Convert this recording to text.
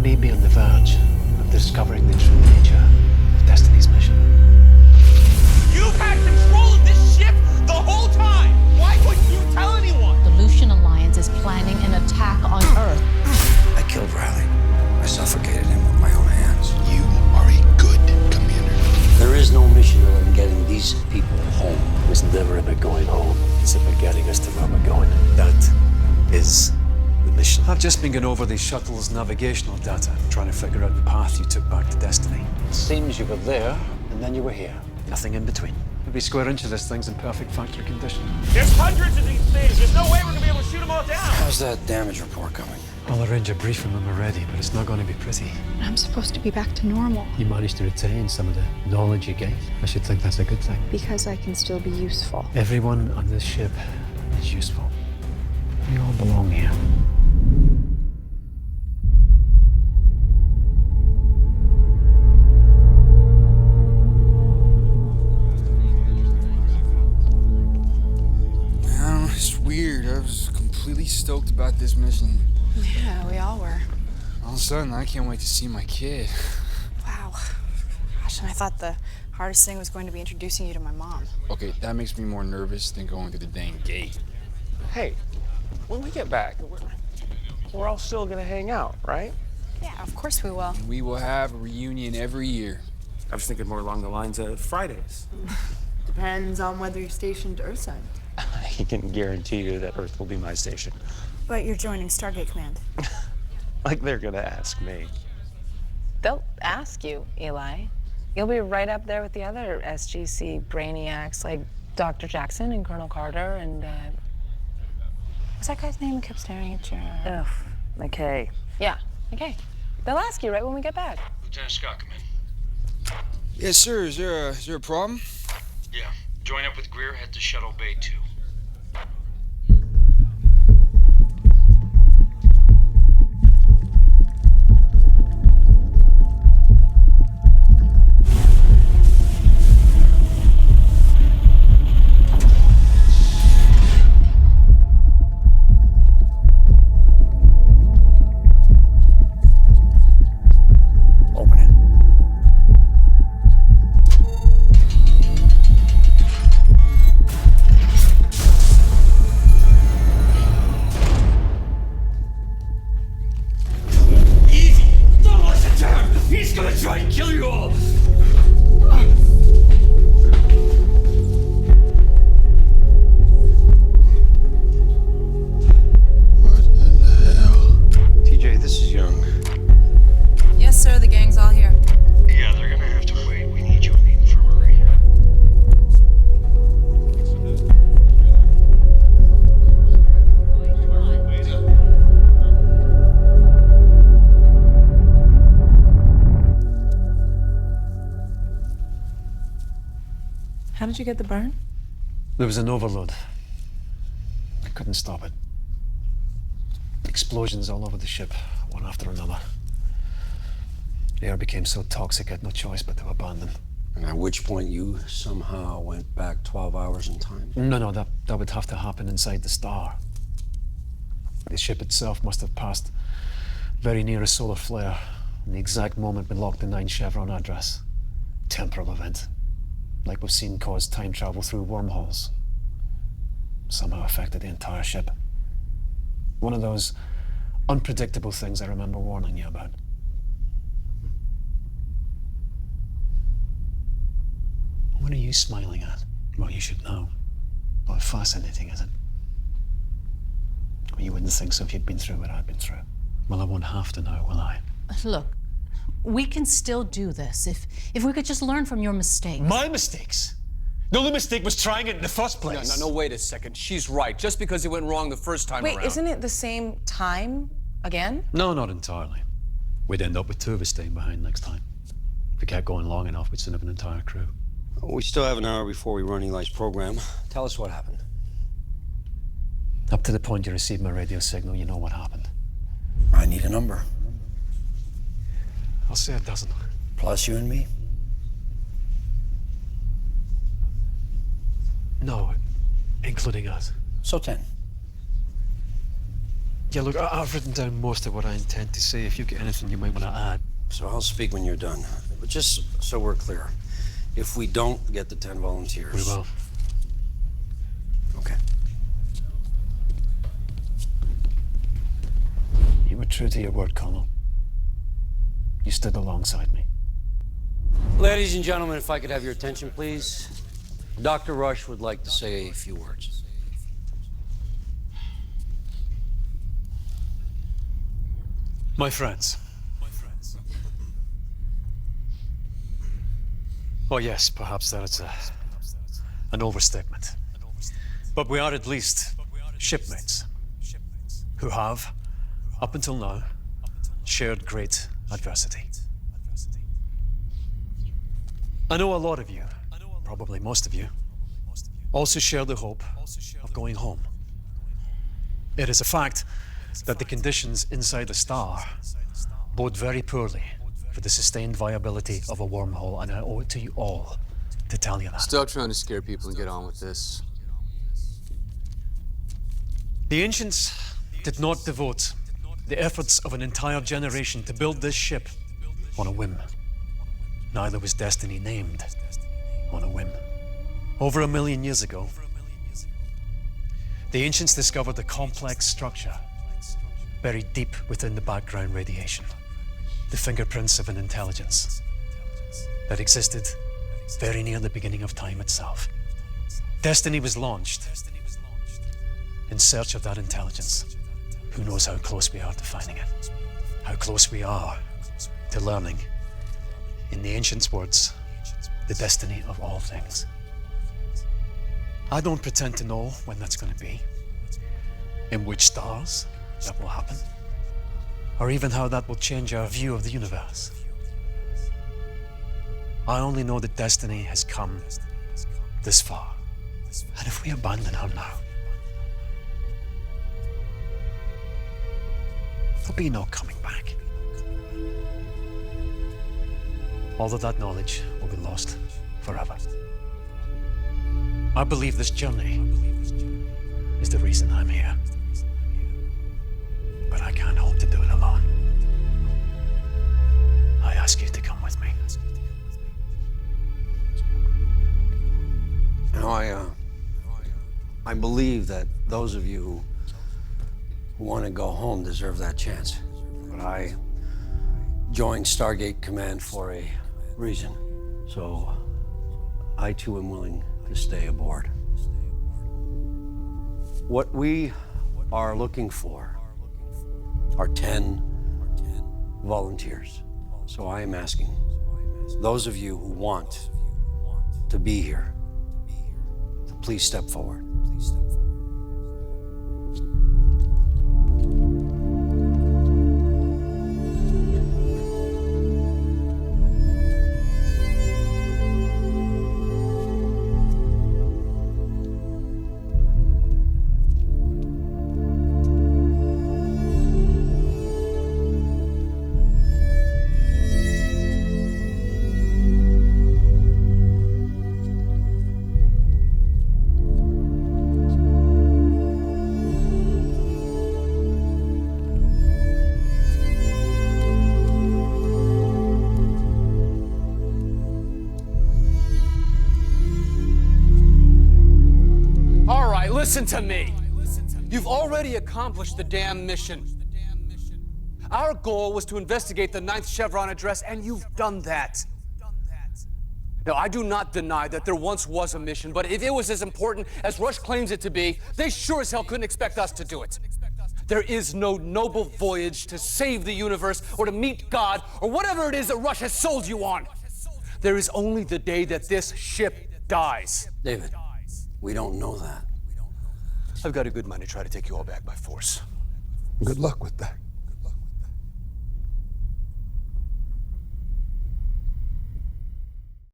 may be on the verge of discovering the true nature of Destiny's mission. You've had control of this ship the whole time! Why wouldn't you tell anyone? The Lucian Alliance is planning an attack on Earth. I killed Riley. I suffocated him with my own hands. You are a good commander. There is no mission other than getting these people home. It's never about going home. It's about getting us to where we're going. That is the mission. I've just been going over the shuttle's navigational data, trying to figure out the path you took back to Destiny. It seems you were there, and then you were here. Nothing in between. Every square inch of this thing's in perfect factory condition. There's hundreds of these things. There's no way we're gonna be able to shoot them all down. How's that damage report coming? I'll arrange a briefing when we're ready, but it's not going to be pretty. I'm supposed to be back to normal You managed to retain some of the knowledge you gained. I should think that's a good thing. because I can still be useful. Everyone on this ship is useful. We all belong here. I don't know, it's weird. I was completely stoked about this mission. Yeah, we all were. All of a sudden, I can't wait to see my kid. Wow. Gosh, and I thought the hardest thing was going to be introducing you to my mom. Okay, that makes me more nervous than going through the dang gate. Hey, when we get back, we're all still gonna hang out, right? Yeah, of course we will. We will have a reunion every year. I was thinking more along the lines of Fridays. Depends on whether you're stationed Earthside. I can guarantee you that Earth will be my station. But you're joining Stargate Command. Like they're gonna ask me. They'll ask you, Eli. You'll be right up there with the other SGC brainiacs like Dr. Jackson and Colonel Carter and, what's that guy's name who kept staring at you? Ugh, McKay. Yeah, okay. They'll ask you right when we get back. Lieutenant Scott, come in. Yes, sir. Is there a problem? Yeah. Join up with Greer, head to Shuttle Bay 2. Open it. Easy! Don't listen to him! He's gonna try and kill you all! What in the hell? TJ, this is Young. Yes, sir, the gang's all here. Yeah, they're gonna have to wait. We need you in the infirmary. How did you get the burn? There was an overload. I couldn't stop it. Explosions all over the ship, one after another. The air became so toxic I had no choice but to abandon. And at which point you somehow went back 12 hours in time. No, that would have to happen inside the star. The ship itself must have passed very near a solar flare, in the exact moment we locked the 9 Chevron address. Temporal event. Like we've seen cause time travel through wormholes. Somehow affected the entire ship. One of those unpredictable things I remember warning you about. What are you smiling at? Well, you should know. Well, fascinating, is it? Well, you wouldn't think so if you'd been through what I've been through. Well, I won't have to know, will I? Look, we can still do this if we could just learn from your mistakes. My mistakes? The only mistake was trying it in the first place. No, wait a second. She's right. Just because it went wrong the first time Wait, around. isn't it the same time again? No, not entirely. We'd end up with 2 of us staying behind next time. If we kept going long enough, we'd soon have an entire crew. We still have an hour before we run Eli's program. Tell us what happened. Up to the point you received my radio signal, you know what happened. I need a number. I'll say 12. Plus you and me? No, including us. So 10. Yeah, look, I've written down most of what I intend to say. If you've got anything you might want to add. So I'll speak when you're done. But just so we're clear, if we don't get the 10 volunteers... We will. Okay. You were true to your word, Colonel. You stood alongside me. Ladies and gentlemen, if I could have your attention, please. Dr. Rush would like to say a few words. My friends. Oh yes, perhaps that is an overstatement. But we are at least shipmates who have, up until now, shared great adversity. I know a lot of you, probably most of you, also share the hope of going home. It is a fact that the conditions inside the star bode very poorly for the sustained viability of a wormhole, and I owe it to you all to tell you that. Still trying to scare people and get on with this. The ancients did not devote the efforts of an entire generation to build this ship on a whim. Neither was Destiny named on a whim. Over 1 million years ago, the ancients discovered a complex structure buried deep within the background radiation. The fingerprints of an intelligence that existed very near the beginning of time itself. Destiny was launched in search of that intelligence. Who knows how close we are to finding it? How close we are to learning, in the ancients' words, the destiny of all things. I don't pretend to know when that's going to be, in which stars that will happen, or even how that will change our view of the universe. I only know that destiny has come this far, and if we abandon her now, there'll be no coming back. All of that knowledge will be lost forever. I believe this journey is the reason I'm here. But I can't hope to do it alone. I ask you to come with me. Now, I believe that those of you who want to go home deserve that chance. But I joined Stargate Command for a reason. So I too am willing to stay aboard. What we are looking for are 10 volunteers. So I am asking those of you who want to be here to please step forward. Listen to me. You've already accomplished the damn mission. Our goal was to investigate the 9th Chevron address, and you've done that. Now, I do not deny that there once was a mission, but if it was as important as Rush claims it to be, they sure as hell couldn't expect us to do it. There is no noble voyage to save the universe or to meet God or whatever it is that Rush has sold you on. There is only the day that this ship dies. David, we don't know that. I've got a good mind to try to take you all back by force. Good luck with that.